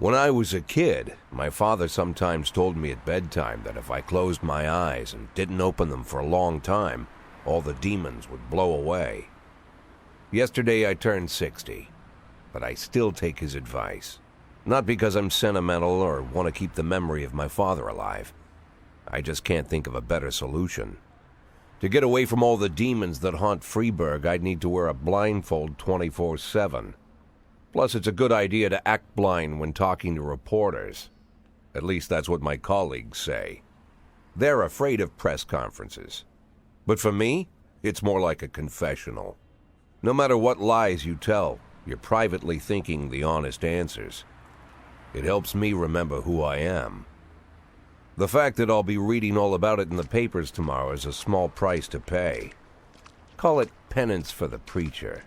When I was a kid, my father sometimes told me at bedtime that if I closed my eyes and didn't open them for a long time, all the demons would blow away. Yesterday I turned 60, but I still take his advice. Not because I'm sentimental or want to keep the memory of my father alive. I just can't think of a better solution. To get away from all the demons that haunt Freeburg, I'd need to wear a blindfold 24/7. Plus, it's a good idea to act blind when talking to reporters. At least that's what my colleagues say. They're afraid of press conferences. But for me, it's more like a confessional. No matter what lies you tell, you're privately thinking the honest answers. It helps me remember who I am. The fact that I'll be reading all about it in the papers tomorrow is a small price to pay. Call it penance for the preacher.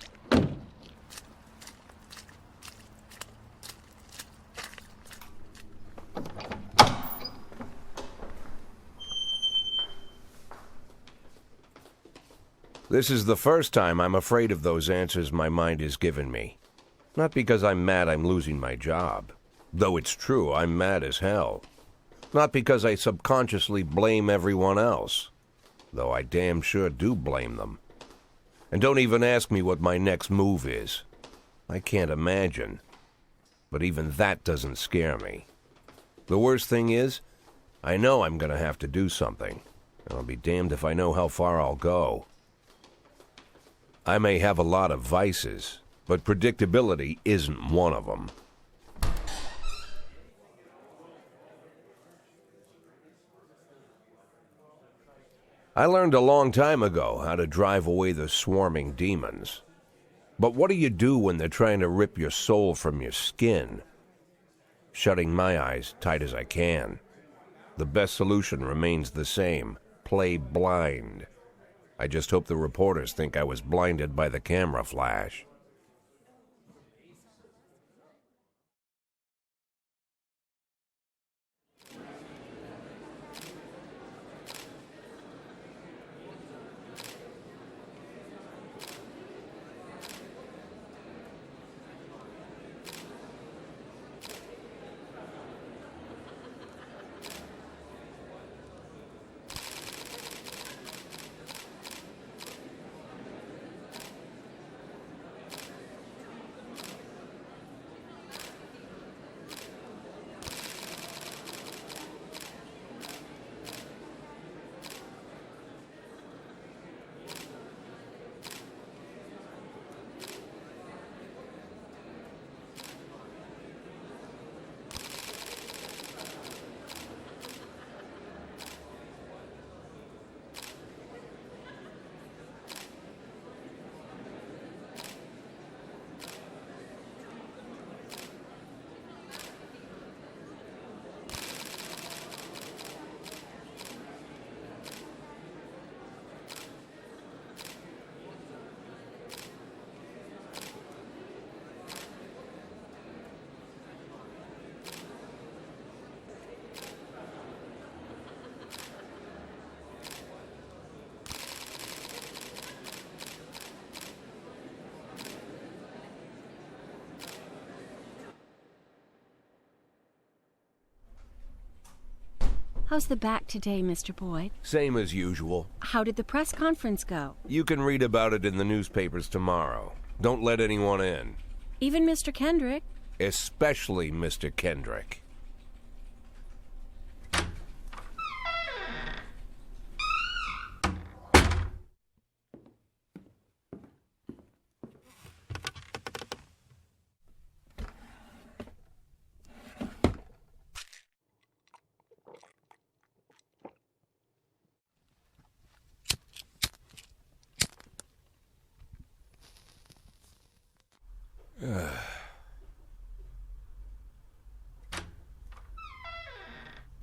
This is the first time I'm afraid of those answers my mind has given me. Not because I'm mad I'm losing my job. Though it's true, I'm mad as hell. Not because I subconsciously blame everyone else. Though I damn sure do blame them. And don't even ask me what my next move is. I can't imagine. But even that doesn't scare me. The worst thing is, I know I'm going to have to do something. And I'll be damned if I know how far I'll go. I may have a lot of vices, but predictability isn't one of them. I learned a long time ago how to drive away the swarming demons. But what do you do when they're trying to rip your soul from your skin? Shutting my eyes tight as I can. The best solution remains the same: play blind. I just hope the reporters think I was blinded by the camera flash. How's the back today, Mr. Boyd? Same as usual. How did the press conference go? You can read about it in the newspapers tomorrow. Don't let anyone in. Even Mr. Kendrick? Especially Mr. Kendrick.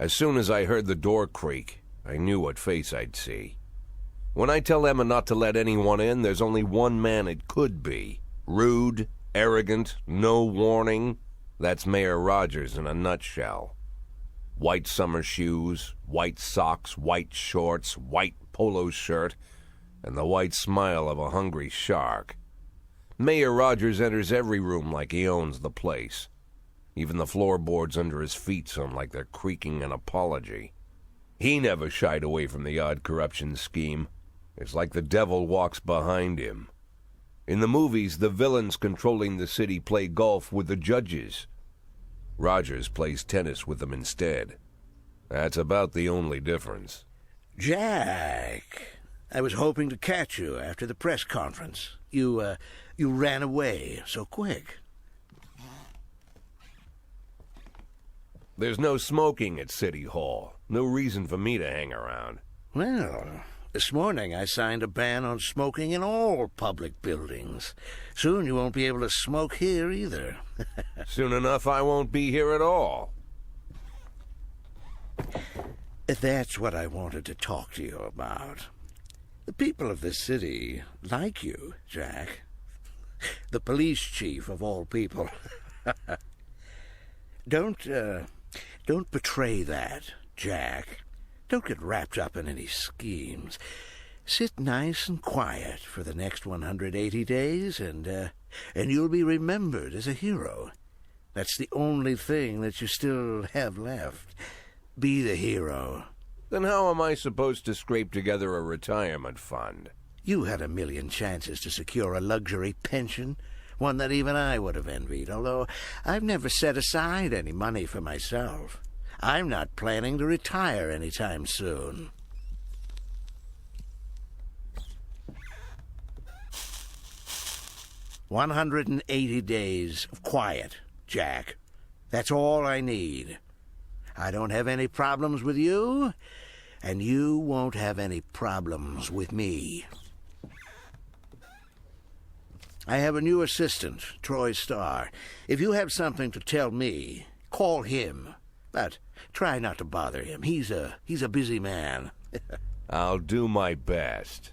As soon as I heard the door creak, I knew what face I'd see. When I tell Emma not to let anyone in, there's only one man it could be. Rude, arrogant, no warning. That's Mayor Rogers in a nutshell. White summer shoes, white socks, white shorts, white polo shirt, and the white smile of a hungry shark. Mayor Rogers enters every room like he owns the place. Even the floorboards under his feet sound like they're creaking an apology. He never shied away from the odd corruption scheme. It's like the devil walks behind him. In the movies, the villains controlling the city play golf with the judges. Rogers plays tennis with them instead. That's about the only difference. Jack, I was hoping to catch you after the press conference. You ran away so quick. There's no smoking at City Hall. No reason for me to hang around. Well, this morning I signed a ban on smoking in all public buildings. Soon you won't be able to smoke here either. Soon enough I won't be here at all. That's what I wanted to talk to you about. The people of this city like you, Jack. The police chief of all people. Don't betray that, Jack. Don't get wrapped up in any schemes. Sit nice and quiet for the next 180 days, and you'll be remembered as a hero. That's the only thing that you still have left. Be the hero. Then how am I supposed to scrape together a retirement fund? You had a million chances to secure a luxury pension, one that even I would have envied, although I've never set aside any money for myself. I'm not planning to retire anytime soon. "180 days of quiet, Jack. That's all I need. I don't have any problems with you, and you won't have any problems with me. I have a new assistant, Troy Starr. If you have something to tell me, call him. But try not to bother him. He's a busy man." I'll do my best.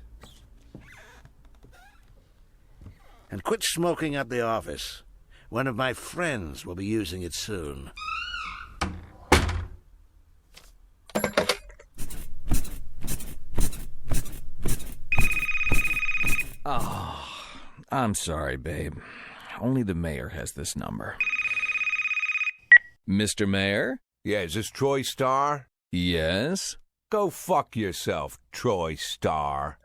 "And quit smoking up the office. One of my friends will be using it soon." Oh, I'm sorry, babe. Only the mayor has this number. Mr. Mayor? Yeah, is this Troy Starr? Yes? Go fuck yourself, Troy Starr.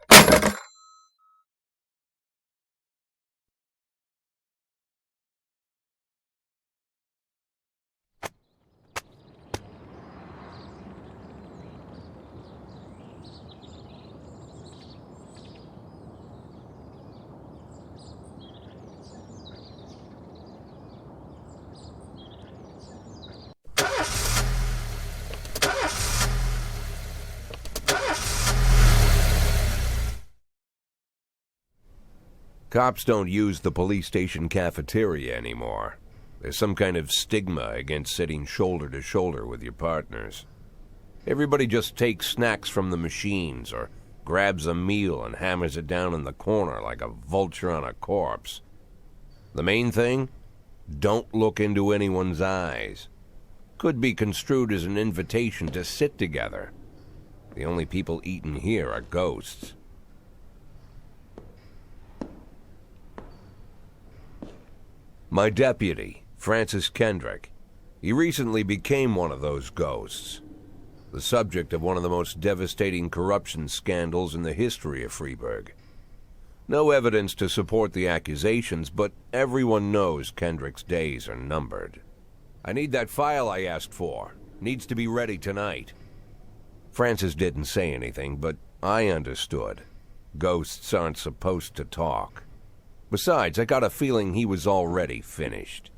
Cops don't use the police station cafeteria anymore. There's some kind of stigma against sitting shoulder to shoulder with your partners. Everybody just takes snacks from the machines or grabs a meal and hammers it down in the corner like a vulture on a corpse. The main thing? Don't look into anyone's eyes. Could be construed as an invitation to sit together. The only people eating here are ghosts. My deputy, Francis Kendrick, he recently became one of those ghosts, the subject of one of the most devastating corruption scandals in the history of Freeburg. No evidence to support the accusations, but everyone knows Kendrick's days are numbered. I need that file I asked for. Needs to be ready tonight. Francis didn't say anything, but I understood. Ghosts aren't supposed to talk. Besides, I got a feeling he was already finished.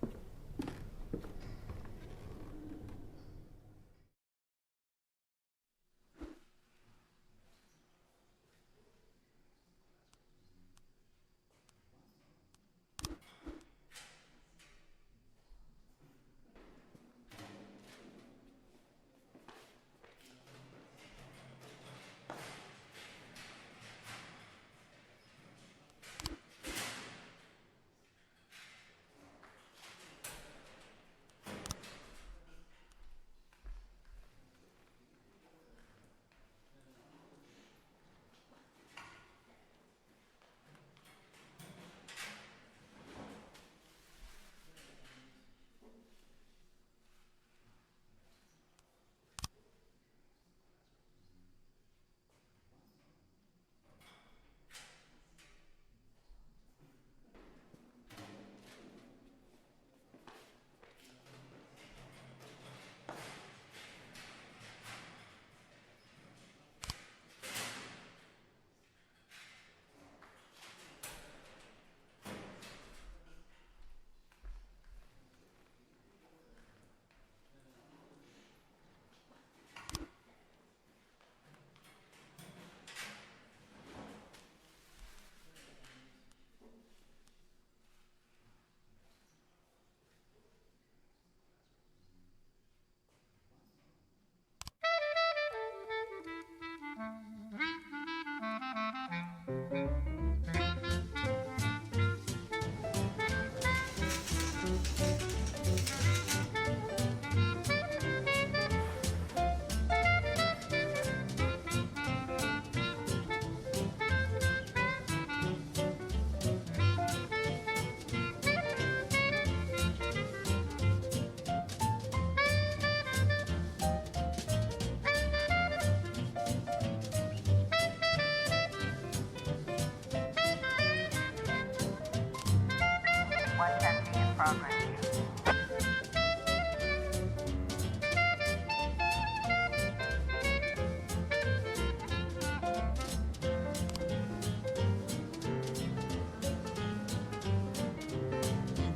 You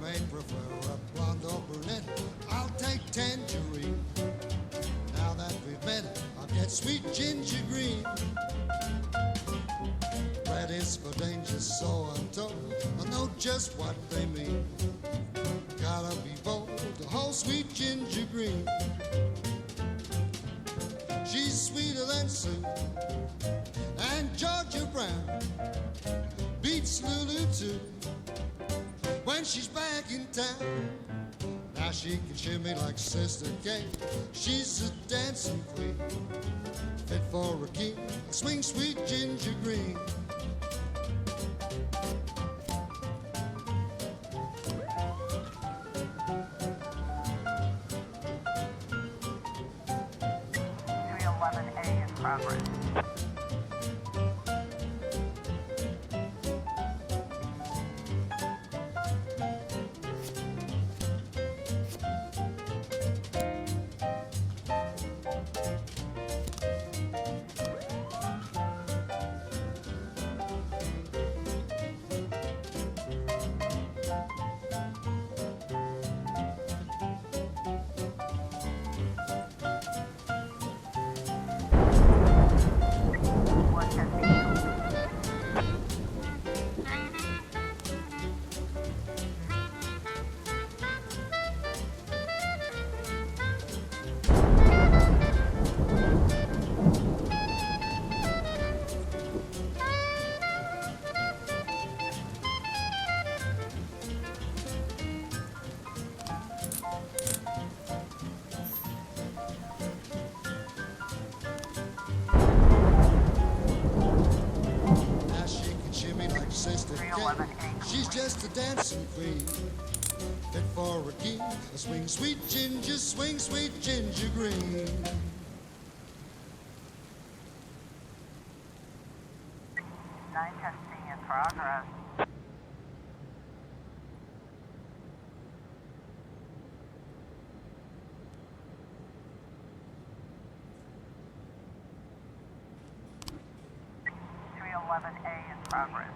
may prefer a blonde or brunette. I'll take tangerine. Now that we've met, I'll get sweet ginger green. Red is for danger, so I'm told. I know just what they mean. Gotta be bold, the whole sweet ginger green. She's sweeter than Sue and Georgia Brown beats Lulu too when she's back in town. Now she can shimmy like Sister Kate. She's a dancing queen, fit for a king. Swing sweet ginger green. She's just a dancing queen, fit for a king. Swing sweet ginger, swing sweet ginger green. Night testing in progress. A in progress.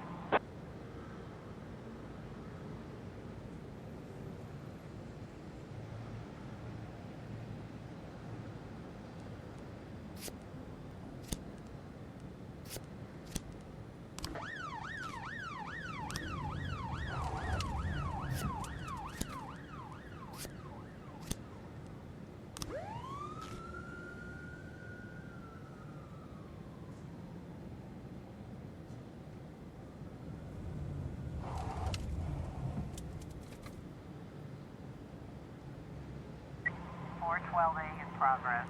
A in progress.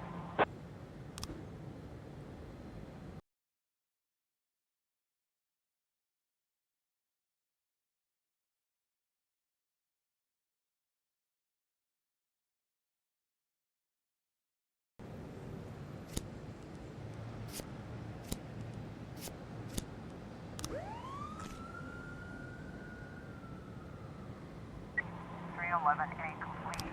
A complete.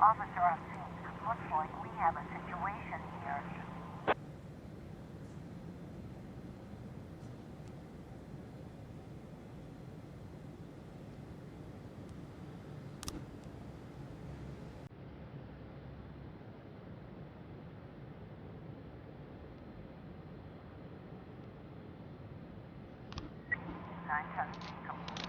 Officer on scene, looks like we have a situation here. Nine testing complete.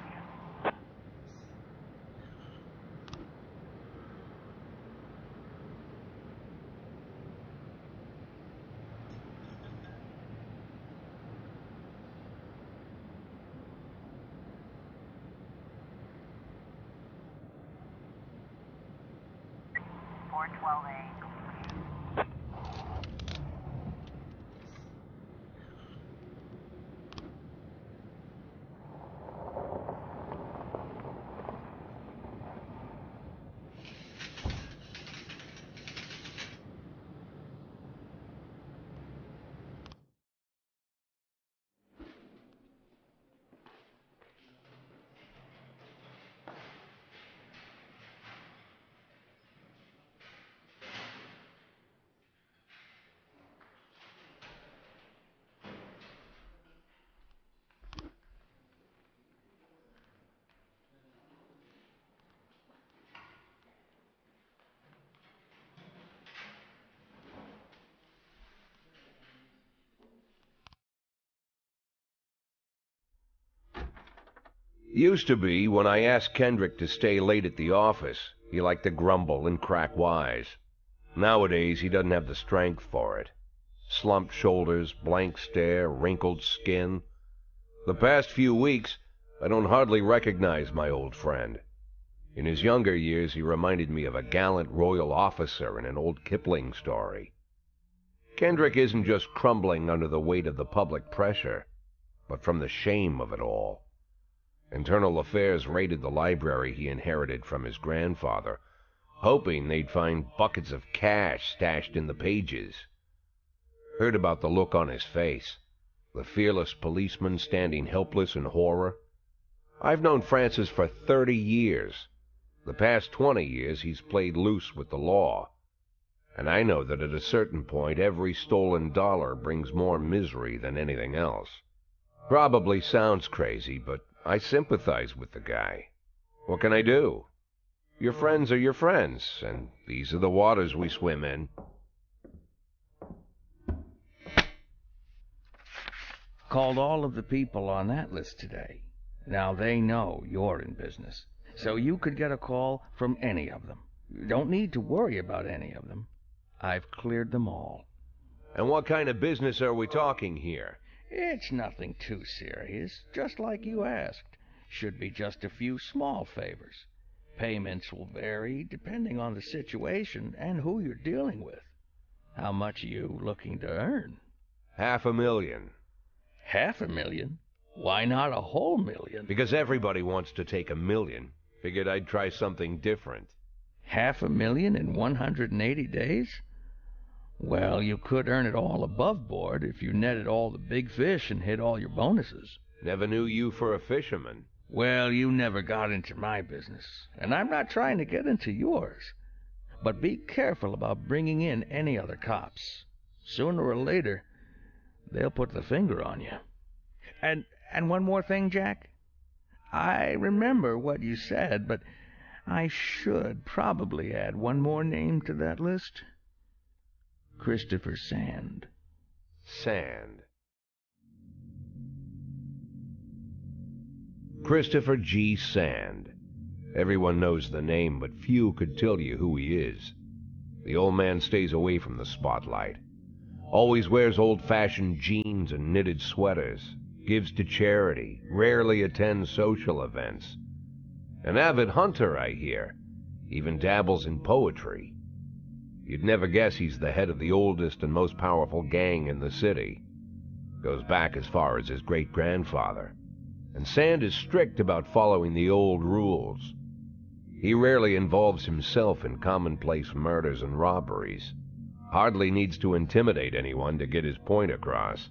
A complete. Used to be, when I asked Kendrick to stay late at the office, he liked to grumble and crack wise. Nowadays, he doesn't have the strength for it. Slumped shoulders, blank stare, wrinkled skin. The past few weeks, I don't hardly recognize my old friend. In his younger years, he reminded me of a gallant royal officer in an old Kipling story. Kendrick isn't just crumbling under the weight of the public pressure, but from the shame of it all. Internal Affairs raided the library he inherited from his grandfather, hoping they'd find buckets of cash stashed in the pages. Heard about the look on his face, the fearless policeman standing helpless in horror. I've known Francis for 30 years. The past 20 years he's played loose with the law. And I know that at a certain point every stolen dollar brings more misery than anything else. Probably sounds crazy, but I sympathize with the guy. What can I do? Your friends are your friends, and these are the waters we swim in. Called all of the people on that list today. Now they know you're in business, so you could get a call from any of them. You don't need to worry about any of them. I've cleared them all. And what kind of business are we talking here? It's nothing too serious, just like you asked. Should be just a few small favors. Payments will vary depending on the situation and who you're dealing with. How much are you looking to earn? $500,000. $500,000? Why not a whole million? Because everybody wants to take $1 million. Figured I'd try something different. $500,000 in 180 days? Well, you could earn it all above board if you netted all the big fish and hit all your bonuses. Never knew you for a fisherman. Well, you never got into my business, and I'm not trying to get into yours. But be careful about bringing in any other cops. Sooner or later, they'll put the finger on you. And one more thing, Jack. I remember what you said, but I should probably add one more name to that list. Christopher Sand. Sand. Christopher G. Sand. Everyone knows the name, but few could tell you who he is. The old man stays away from the spotlight. Always wears old-fashioned jeans and knitted sweaters. Gives to charity. Rarely attends social events. An avid hunter, I hear. Even dabbles in poetry. You'd never guess he's the head of the oldest and most powerful gang in the city. Goes back as far as his great-grandfather. And Sand is strict about following the old rules. He rarely involves himself in commonplace murders and robberies. Hardly needs to intimidate anyone to get his point across.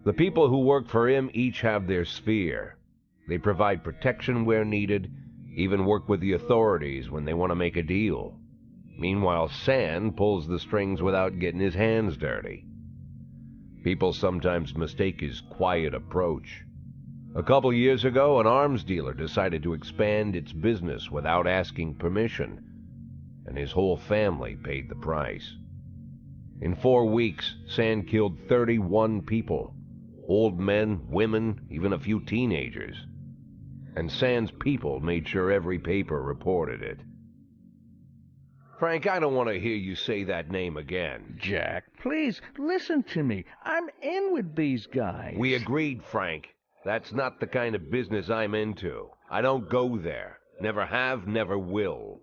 The people who work for him each have their sphere. They provide protection where needed, even work with the authorities when they want to make a deal. Meanwhile, Sand pulls the strings without getting his hands dirty. People sometimes mistake his quiet approach. A couple years ago, an arms dealer decided to expand its business without asking permission, and his whole family paid the price. In 4 weeks, Sand killed 31 people. Old men, women, even a few teenagers. And Sand's people made sure every paper reported it. Frank, I don't want to hear you say that name again. Jack, please, listen to me. I'm in with these guys. We agreed, Frank. That's not the kind of business I'm into. I don't go there. Never have, never will.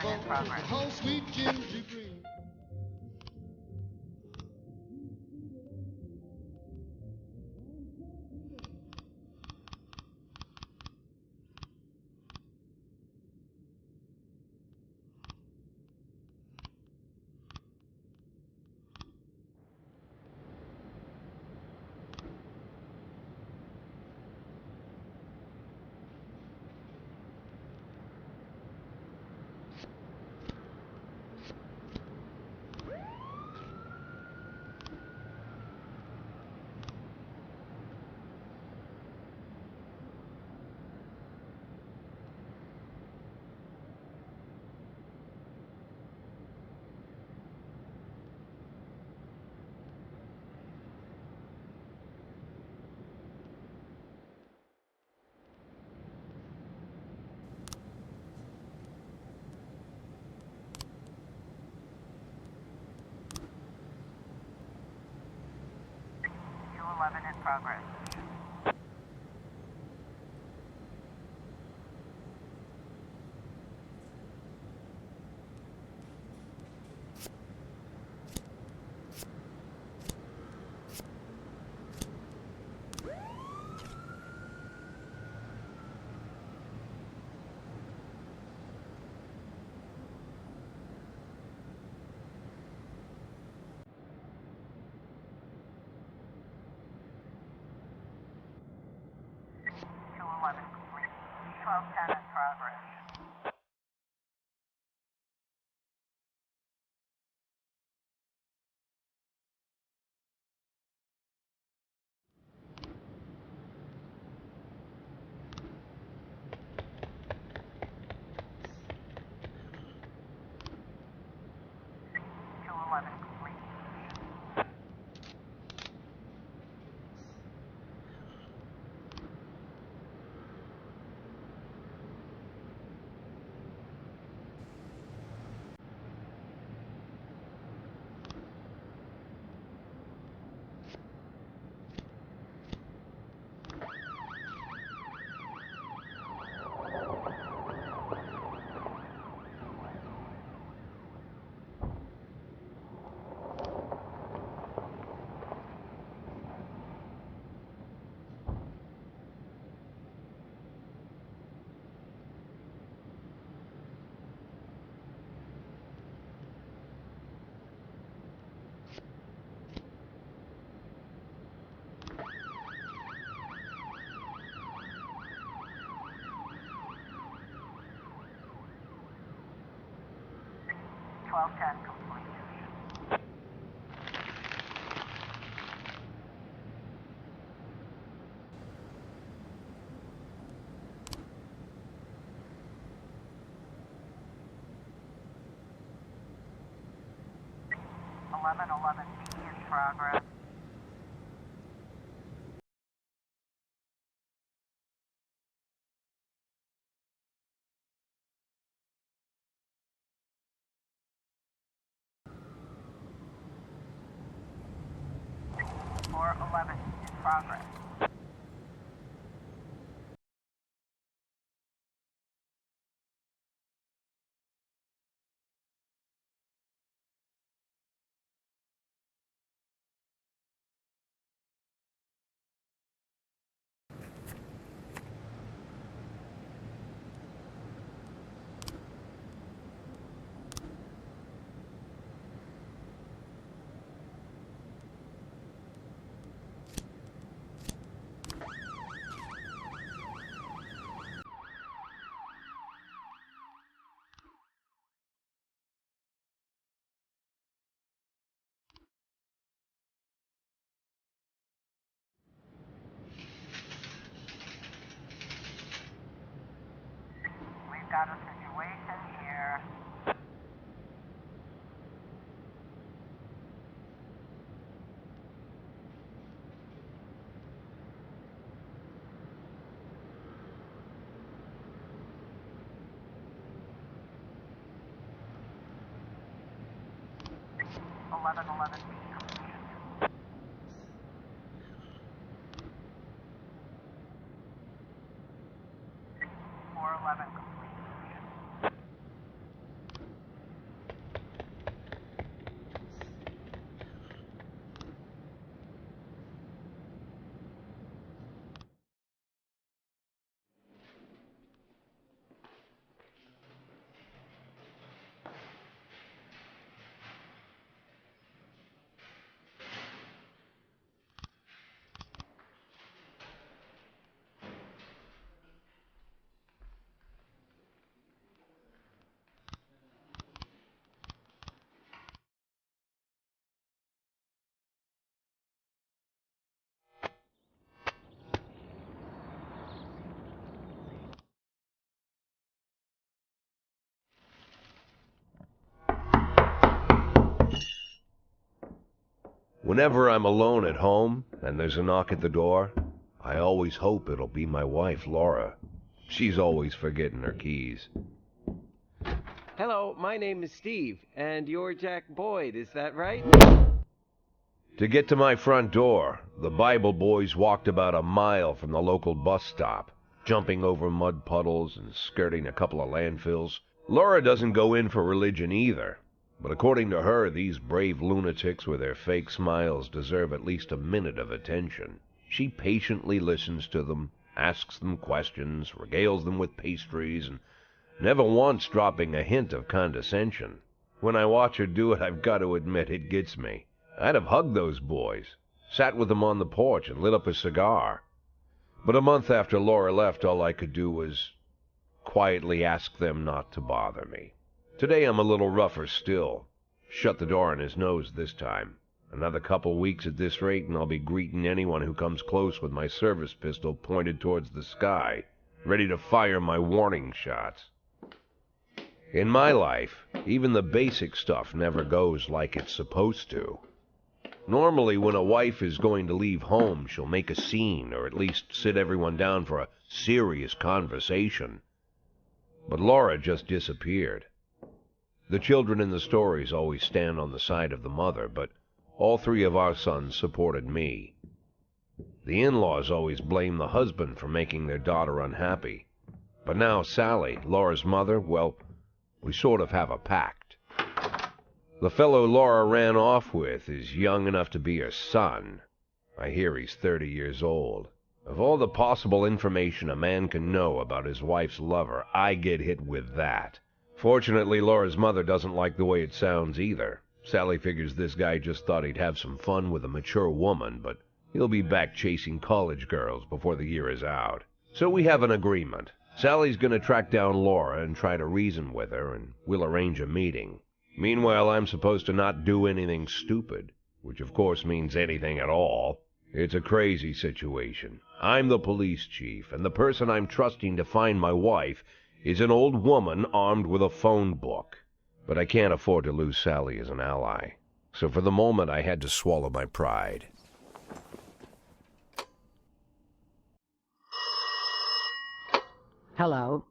211 in progress. Oh, sweet ginger green. In progress. Complete. 1210 in progress. Complete. Ten complete. 1111B in progress. Floor 11 in progress. We've got a situation here. Eleven B complete. 411 complete. Whenever I'm alone at home and there's a knock at the door, I always hope it'll be my wife, Laura. She's always forgetting her keys. Hello, my name is Steve, and you're Jack Boyd, is that right? To get to my front door, the Bible boys walked about a mile from the local bus stop, jumping over mud puddles and skirting a couple of landfills. Laura doesn't go in for religion either, but according to her, these brave lunatics with their fake smiles deserve at least a minute of attention. She patiently listens to them, asks them questions, regales them with pastries, and never once dropping a hint of condescension. When I watch her do it, I've got to admit it gets me. I'd have hugged those boys, sat with them on the porch and lit up a cigar. But a month after Laura left, all I could do was quietly ask them not to bother me. Today I'm a little rougher still. Shut the door on his nose this time. Another couple weeks at this rate and I'll be greeting anyone who comes close with my service pistol pointed towards the sky, ready to fire my warning shots. In my life, even the basic stuff never goes like it's supposed to. Normally, when a wife is going to leave home, she'll make a scene, or at least sit everyone down for a serious conversation. But Laura just disappeared. The children in the stories always stand on the side of the mother, but all three of our sons supported me. The in-laws always blame the husband for making their daughter unhappy. But now Sally, Laura's mother, well, we sort of have a pact. The fellow Laura ran off with is young enough to be her son. I hear he's 30 years old. Of all the possible information a man can know about his wife's lover, I get hit with that. Fortunately, Laura's mother doesn't like the way it sounds either. Sally figures this guy just thought he'd have some fun with a mature woman, but he'll be back chasing college girls before the year is out. So we have an agreement. Sally's going to track down Laura and try to reason with her, and we'll arrange a meeting. Meanwhile, I'm supposed to not do anything stupid, which of course means anything at all. It's a crazy situation. I'm the police chief, and the person I'm trusting to find my wife is an old woman armed with a phone book. But I can't afford to lose Sally as an ally. So for the moment, I had to swallow my pride. Hello.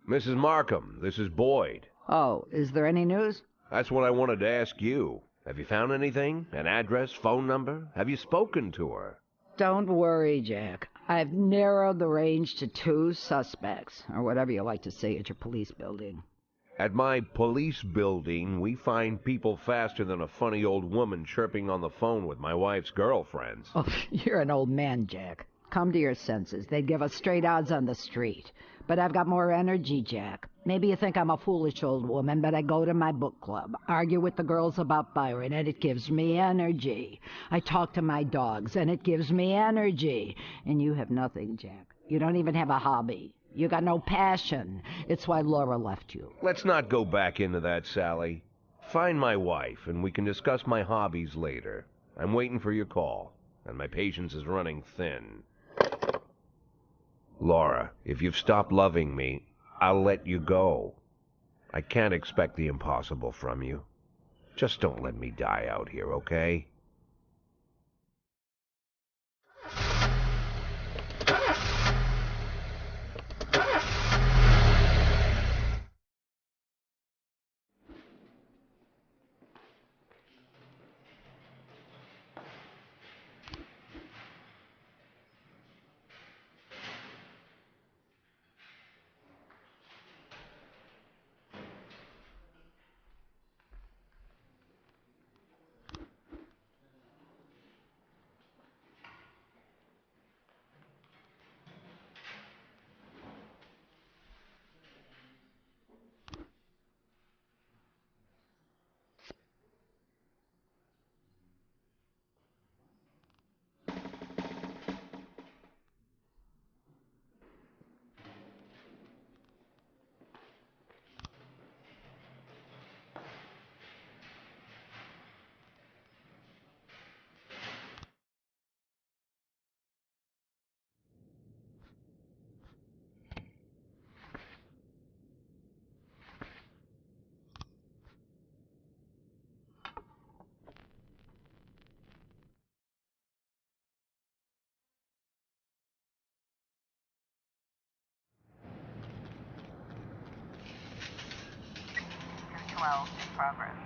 Mrs. Markham, this is Boyd. Oh, is there any news? That's what I wanted to ask you. Have you found anything? An address, phone number? Have you spoken to her? Don't worry, Jack. I've narrowed the range to 2 suspects, or whatever you like to say at your police building. At my police building, we find people faster than a funny old woman chirping on the phone with my wife's girlfriends. Oh, you're an old man, Jack. Come to your senses. They'd give us straight odds on the street. But I've got more energy, Jack. Maybe you think I'm a foolish old woman, but I go to my book club, argue with the girls about Byron, and it gives me energy. I talk to my dogs, and it gives me energy. And you have nothing, Jack. You don't even have a hobby. You got no passion. It's why Laura left you. Let's not go back into that, Sally. Find my wife, and we can discuss my hobbies later. I'm waiting for your call, and my patience is running thin. Laura, if you've stopped loving me, I'll let you go. I can't expect the impossible from you. Just don't let me die out here, okay? 12 in progress.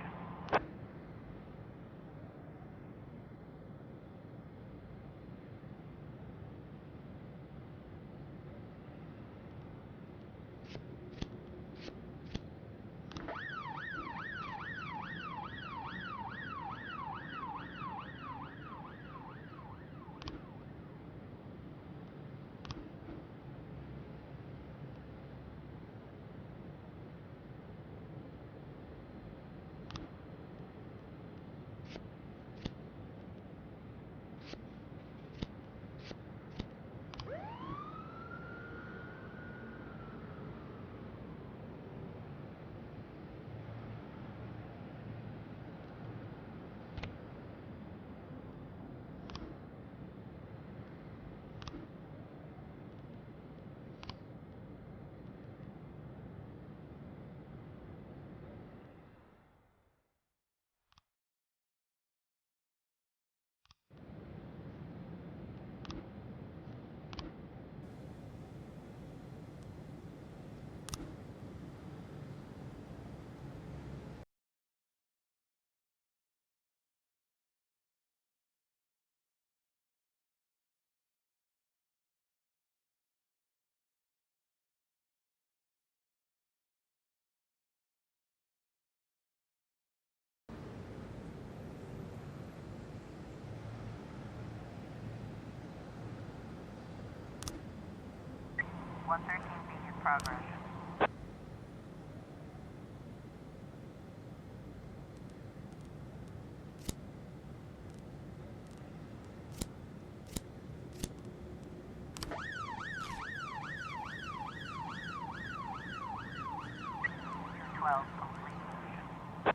One 13B in progress. Twelve complete.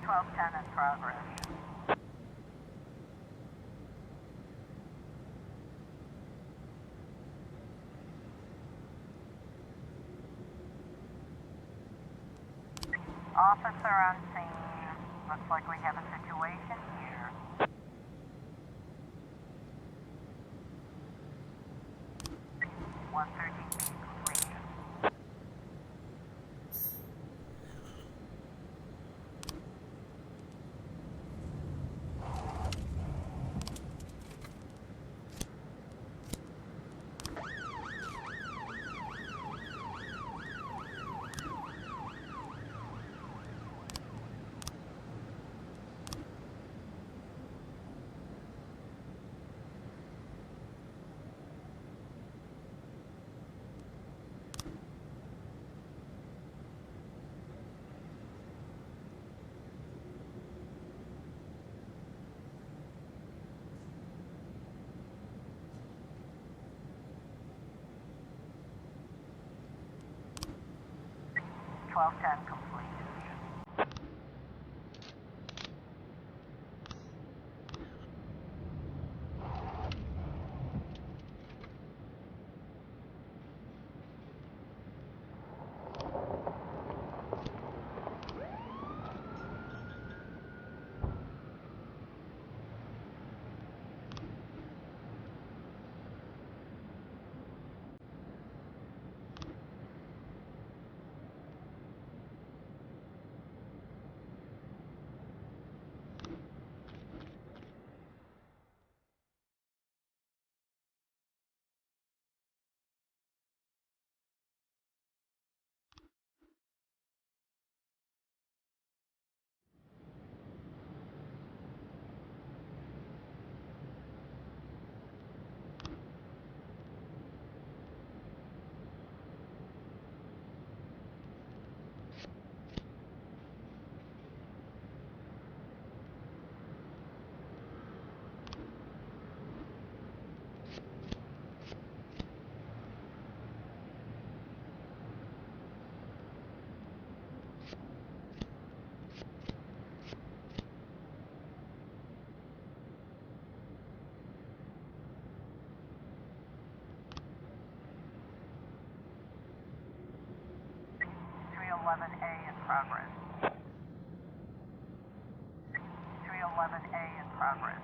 Twelve 10 in progress. Officer on scene. Looks like we have a situation here. One 13B completion. Twelve 10 completed. 311A in progress. 311A in progress.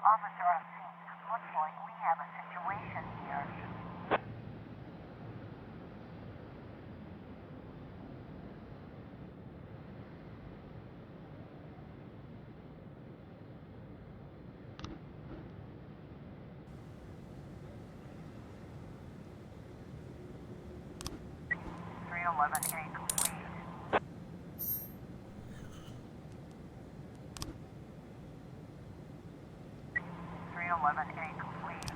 Officer on scene. Looks like we have a situation here. .311A complete. .311A complete.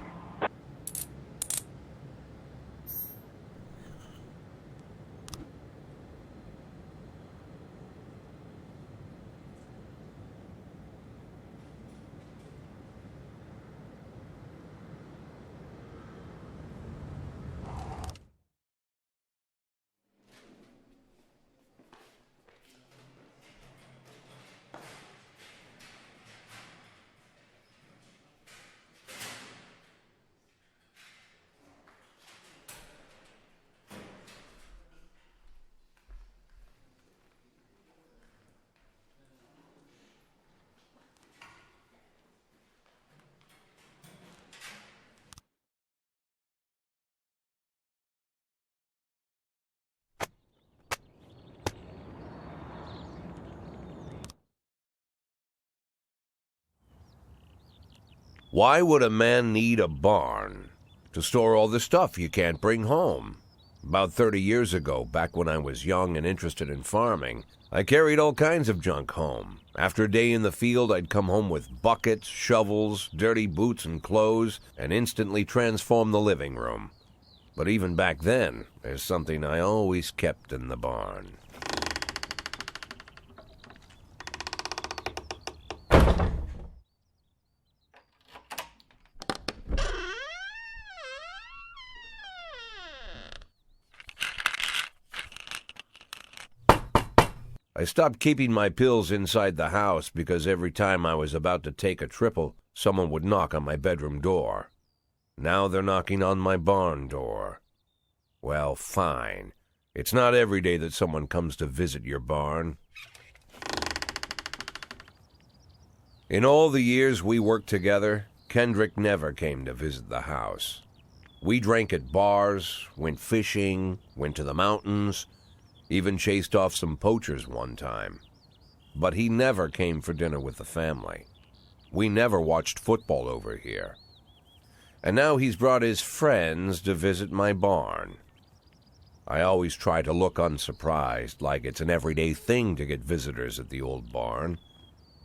Why would a man need a barn? To store all the stuff you can't bring home. About 30 years ago, back when I was young and interested in farming, I carried all kinds of junk home. After a day in the field, I'd come home with buckets, shovels, dirty boots and clothes, and instantly transform the living room. But even back then, there's something I always kept in the barn. I stopped keeping my pills inside the house because every time I was about to take a triple, someone would knock on my bedroom door. Now they're knocking on my barn door. Well, fine. It's not every day that someone comes to visit your barn. In all the years we worked together, Kendrick never came to visit the house. We drank at bars, went fishing, went to the mountains, even chased off some poachers one time. But he never came for dinner with the family. We never watched football over here. And now he's brought his friends to visit my barn. I always try to look unsurprised, like it's an everyday thing to get visitors at the old barn,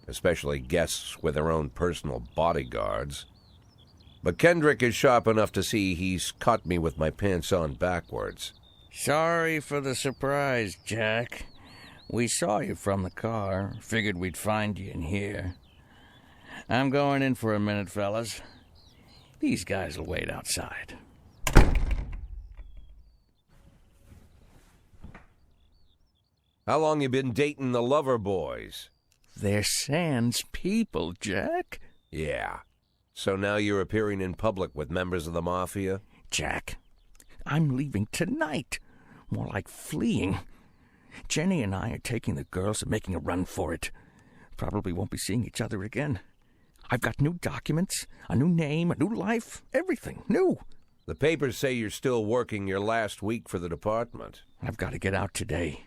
especially guests with their own personal bodyguards. But Kendrick is sharp enough to see he's caught me with my pants on backwards. Sorry for the surprise, Jack. We saw you from the car. Figured we'd find you in here. I'm going in for a minute, fellas. These guys will wait outside. How long you been dating the lover boys? They're Sans people, Jack. Yeah. So now you're appearing in public with members of the mafia? Jack, I'm leaving tonight. More like fleeing. Jenny and I are taking the girls and making a run for it. probably won't be seeing each other again. I've got new documents, a new name, a new life, everything new. The papers say you're still working your last week for the department. I've got to get out today.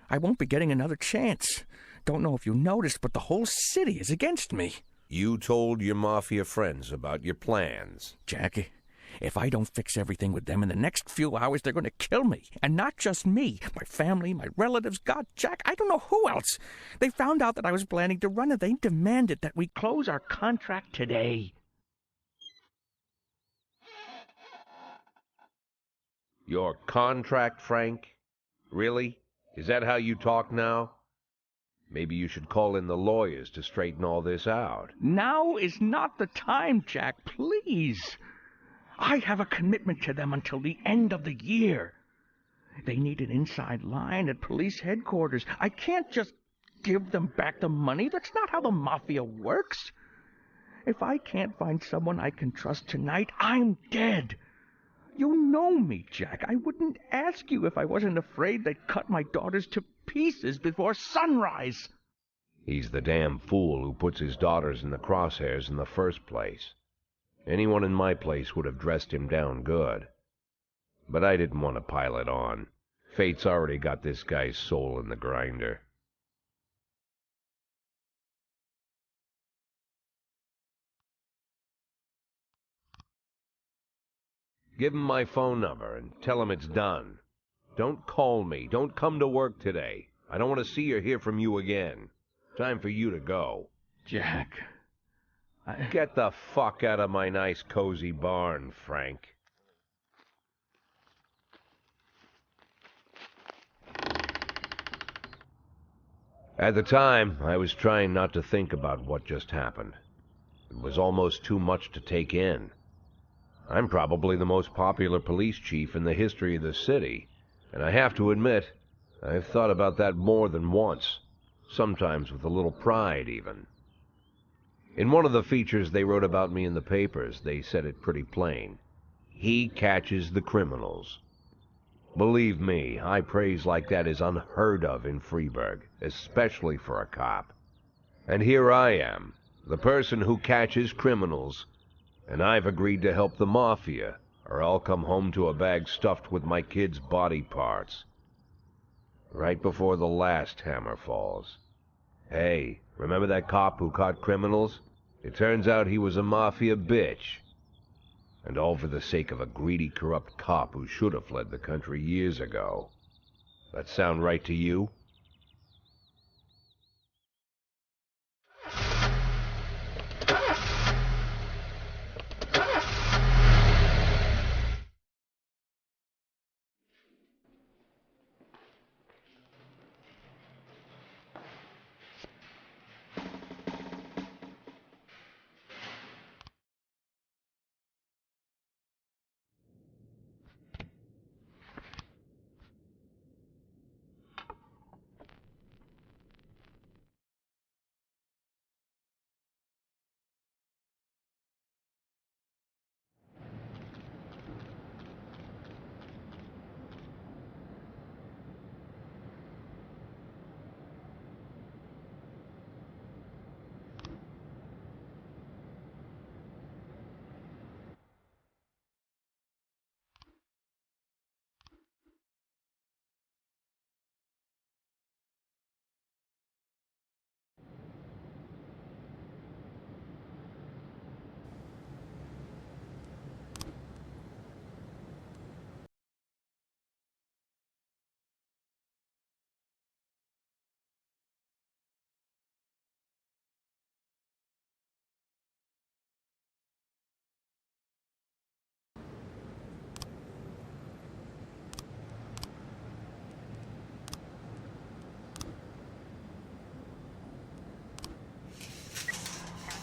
I won't be getting another chance. Don't know if you noticed, but the whole city is against me. You told your mafia friends about your plans. Jackie, if I don't fix everything with them in the next few hours, they're going to kill me. And not just me. My family, my relatives, God, Jack, I don't know who else. They found out that I was planning to run, and they demanded that we close our contract today. Your contract, Frank? Really? Is that how you talk now? Maybe you should call in the lawyers to straighten all this out. Now is not the time, Jack, please. I have a commitment to them until the end of the year. They need an inside line at police headquarters. I can't just give them back the money. That's not how the mafia works. If I can't find someone I can trust tonight, I'm dead. You know me, Jack. I wouldn't ask you if I wasn't afraid they'd cut my daughters to pieces before sunrise. He's the damn fool who puts his daughters in the crosshairs in the first place. Anyone in my place would have dressed him down good. But I didn't want to pile it on. Fate's already got this guy's soul in the grinder. Give him my phone number and tell him it's done. Don't call me. Don't come to work today. I don't want to see or hear from you again. Time for you to go. Jack, Get the fuck out of my nice cozy barn, Frank. At the time, I was trying not to think about what just happened. It was almost too much to take in. I'm probably the most popular police chief in the history of the city, and I have to admit, I've thought about that more than once, sometimes with a little pride even. In one of the features they wrote about me in the papers, they said it pretty plain. He catches the criminals. Believe me, high praise like that is unheard of in Freeburg, especially for a cop. And here I am, the person who catches criminals, and I've agreed to help the mafia, or I'll come home to a bag stuffed with my kids' body parts. Right before the last hammer falls. Hey, remember that cop who caught criminals? It turns out he was a mafia bitch. And all for the sake of a greedy, corrupt cop who should have fled the country years ago. That sound right to you?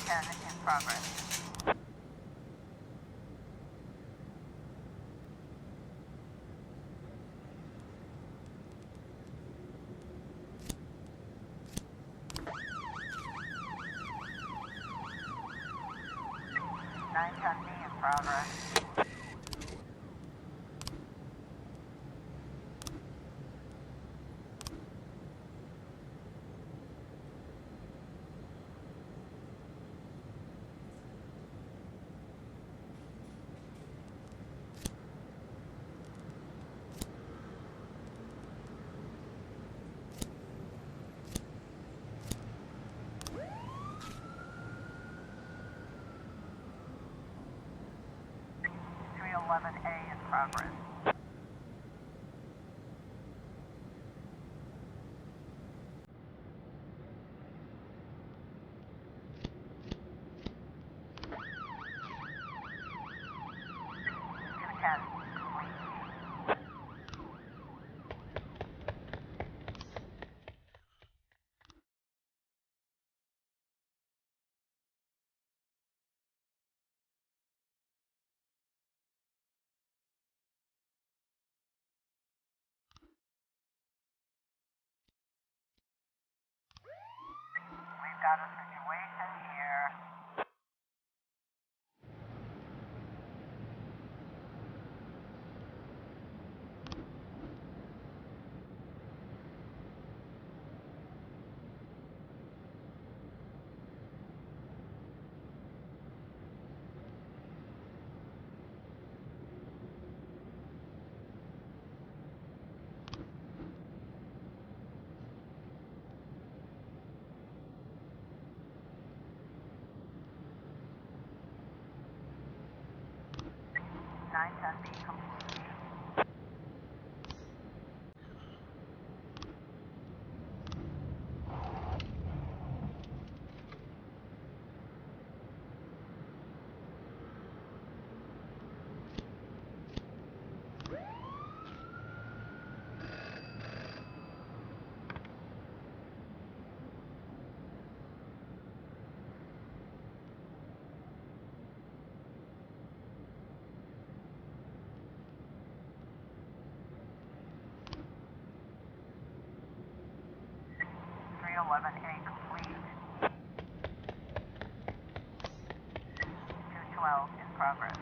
In progress. Nine ton B in progress. 311A in progress. We've got a situation here. Nine ten B complete. Three 11A complete. 212 in progress.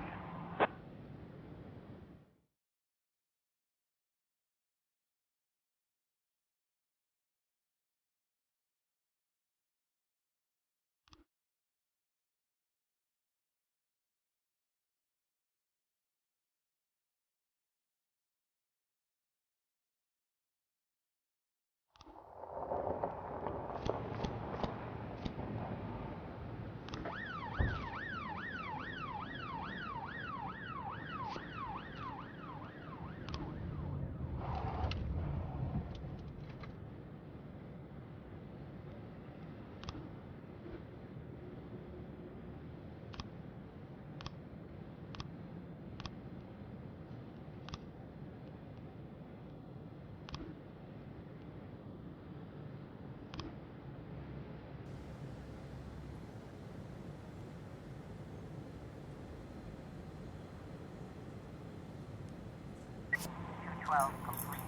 Two 12 complete.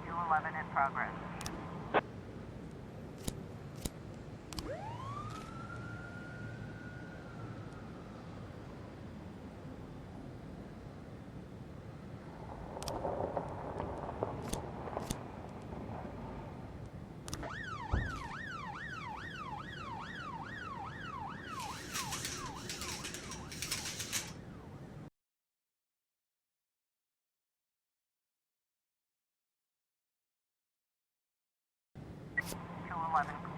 Two 11 in progress. Two 11